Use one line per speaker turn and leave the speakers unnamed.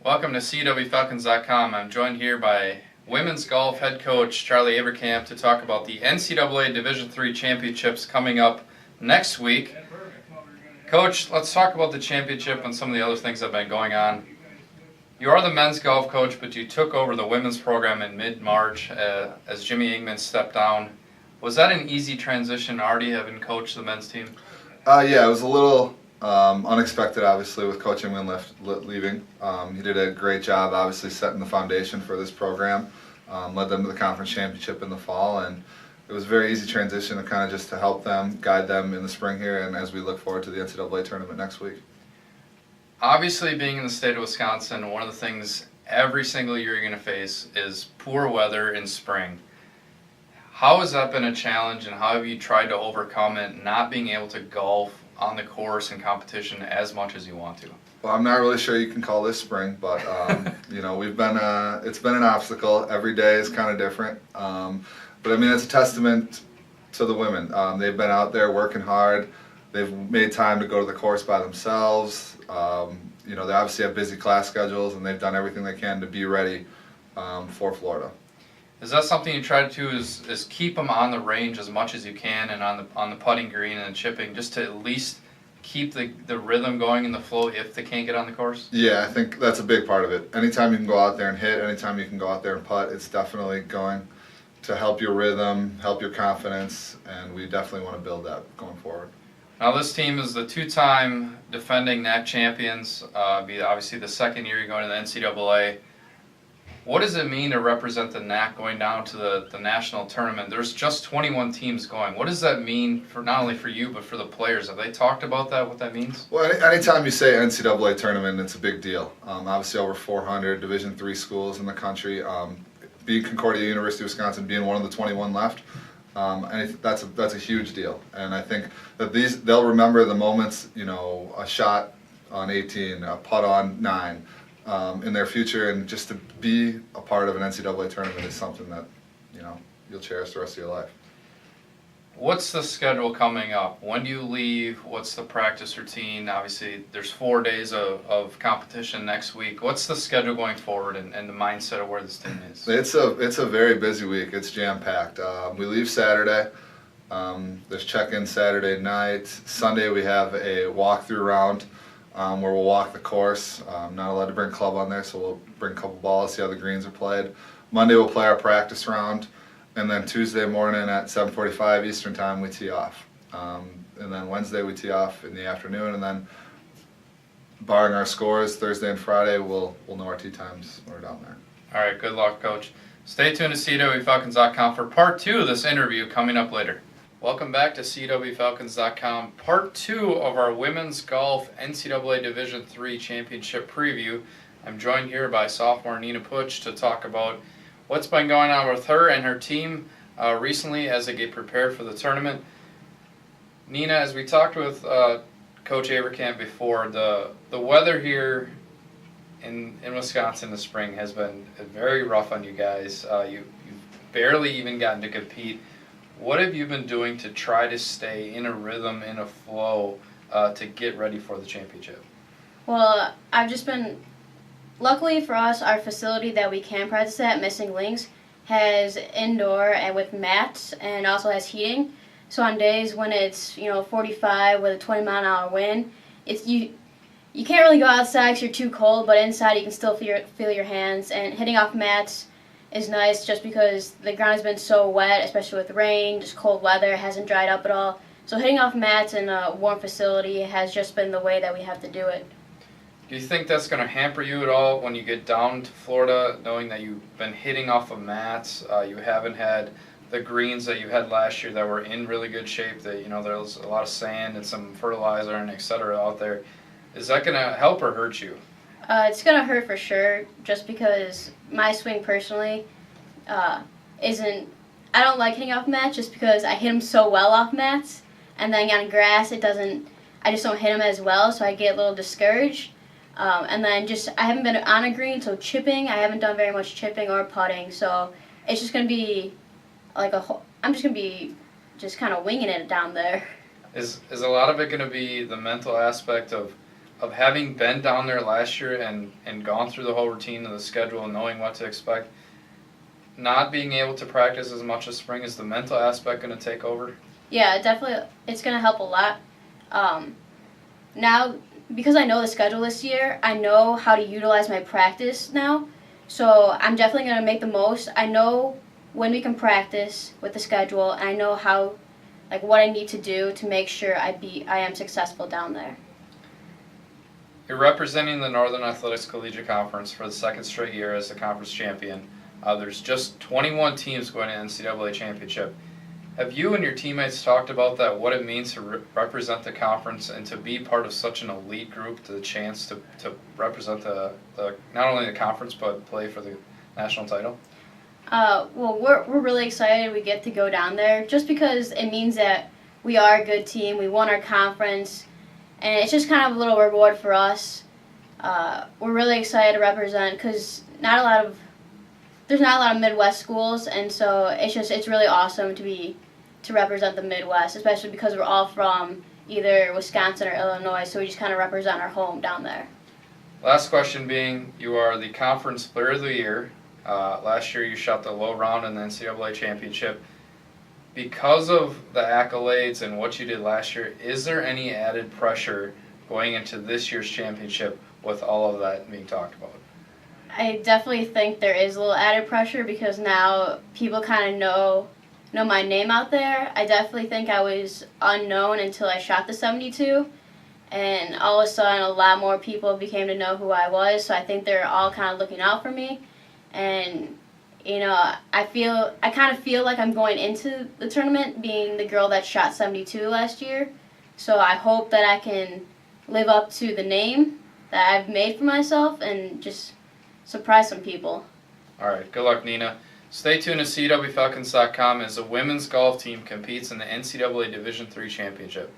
Welcome to CUWFalcons.com. I'm joined here by women's golf head coach Charlie Averkamp to talk about the NCAA Division III championships coming up next week. Coach, let's talk about the championship and some of the other things that have been going on. You are the men's golf coach, but you took over the women's program in mid-March as Jimmy Ingman stepped down. Was that an easy transition, already having coached the men's team?
Yeah, it was a little unexpected, obviously, with Coach Ingman leaving. He did a great job, obviously, setting the foundation for this program. Led them to the conference championship in the fall, and it was a very easy transition to kind of just to help them, guide them in the spring here, and as we look forward to the NCAA tournament next week.
Obviously, being in the state of Wisconsin, one of the things every single year you're going to face is poor weather in spring. How has that been a challenge, and how have you tried to overcome it, not being able to golf on the course and competition as much as you want to?
Well, I'm not really sure you can call this spring, but we've been it's been an obstacle. Every day is kind of different, but I mean it's a testament to the women. They've been out there working hard. They've made time to go to the course by themselves. They obviously have busy class schedules, and they've done everything they can to be ready for Florida.
Is that something you try to do? Is keep them on the range as much as you can, and on the putting green and the chipping, just to at least keep the rhythm going and the flow if they can't get on the course?
Yeah, I think that's a big part of it. Anytime you can go out there and hit, anytime you can go out there and putt, it's definitely going to help your rhythm, help your confidence, and we definitely want to build that going forward.
Now this team is the two-time defending NAC champions. Obviously the second year you're going to the NCAA. What does it mean to represent the NAC going down to the national tournament? There's just 21 teams going. What does that mean for not only for you but for the players? Have they talked about that, what that means?
Well, anytime you say NCAA tournament, it's a big deal. Obviously over 400 Division III schools in the country. Being Concordia, University of Wisconsin, being one of the 21 left, and that's a huge deal. And I think that they'll remember the moments, a shot on 18, a putt on 9. In their future, and just to be a part of an NCAA tournament is something that you'll cherish the rest of your life.
What's the schedule coming up? When do you leave? What's the practice routine? Obviously, there's 4 days of competition next week. What's the schedule going forward, and the mindset of where this team is?
It's a very busy week. It's jam-packed. We leave Saturday. There's check-in Saturday night. Sunday we have a walkthrough round. Where we'll walk the course. Not allowed to bring club on there, so we'll bring a couple balls, see how the greens are played. Monday we'll play our practice round, and then Tuesday morning at 7:45 Eastern Time we tee off. And then Wednesday we tee off in the afternoon, and then barring our scores, Thursday and Friday we'll know our tee times when we're down there.
All right, good luck, Coach. Stay tuned to CUWFalcons.com for part 2 of this interview coming up later. Welcome back to CUWFalcons.com, part 2 of our women's golf NCAA Division III championship preview. I'm joined here by sophomore Nina Puch to talk about what's been going on with her and her team recently as they get prepared for the tournament. Nina, as we talked with Coach Averkamp before, the weather here in Wisconsin this spring has been very rough on you guys. You've barely even gotten to compete. What have you been doing to try to stay in a rhythm, in a flow, to get ready for the championship?
Well, I've just been, luckily for us, our facility that we can practice at, Missing Links, has indoor and with mats and also has heating. So on days when it's 45 with a 20-mile-an-hour wind, you can't really go outside because you're too cold, but inside you can still feel your hands. And hitting off mats is nice just because the ground has been so wet, especially with rain, just cold weather, it hasn't dried up at all. So hitting off mats in a warm facility has just been the way that we have to do it.
Do you think that's going to hamper you at all when you get down to Florida, knowing that you've been hitting off of mats, you haven't had the greens that you had last year that were in really good shape, that there was a lot of sand and some fertilizer and et cetera out there. Is that going to help or hurt you?
It's going to hurt for sure, just because my swing personally isn't, I don't like hitting off mats just because I hit them so well off mats, and then on grass I just don't hit them as well, so I get a little discouraged. And then I haven't been on a green, so chipping, I haven't done very much chipping or putting, so it's just going to be I'm just going to be just kind of winging it down there.
Is a lot of it going to be the mental aspect of of having been down there last year and gone through the whole routine of the schedule and knowing what to expect, not being able to practice as much as spring, is the mental aspect going to take over?
Yeah, definitely. It's going to help a lot. Now, because I know the schedule this year, I know how to utilize my practice now. So I'm definitely going to make the most. I know when we can practice with the schedule, and I know how, like, what I need to do to make sure I am successful down there.
You're representing the Northern Athletics Collegiate Conference for the second straight year as the conference champion. There's just 21 teams going to NCAA championship. Have you and your teammates talked about that, what it means to represent the conference and to be part of such an elite group, the chance to represent the not only the conference but play for the national title?
Well, we're really excited we get to go down there just because it means that we are a good team. We won our conference, and it's just kind of a little reward for us. We're really excited to represent because there's not a lot of Midwest schools, and so it's really awesome to represent the Midwest, especially because we're all from either Wisconsin or Illinois, so we just kind of represent our home down there.
Last question being, you are the conference player of the year. Last year you shot the low round in the NCAA championship. Because of the accolades and what you did last year, is there any added pressure going into this year's championship with all of that being talked about?
I definitely think there is a little added pressure because now people kind of know my name out there. I definitely think I was unknown until I shot the 72, and all of a sudden a lot more people became to know who I was, so I think they're all kind of looking out for me. And I kind of feel like I'm going into the tournament being the girl that shot 72 last year, so I hope that I can live up to the name that I've made for myself and just surprise some people.
All right, good luck, Nina. Stay tuned to CUWFalcons.com as the women's golf team competes in the NCAA Division III Championship.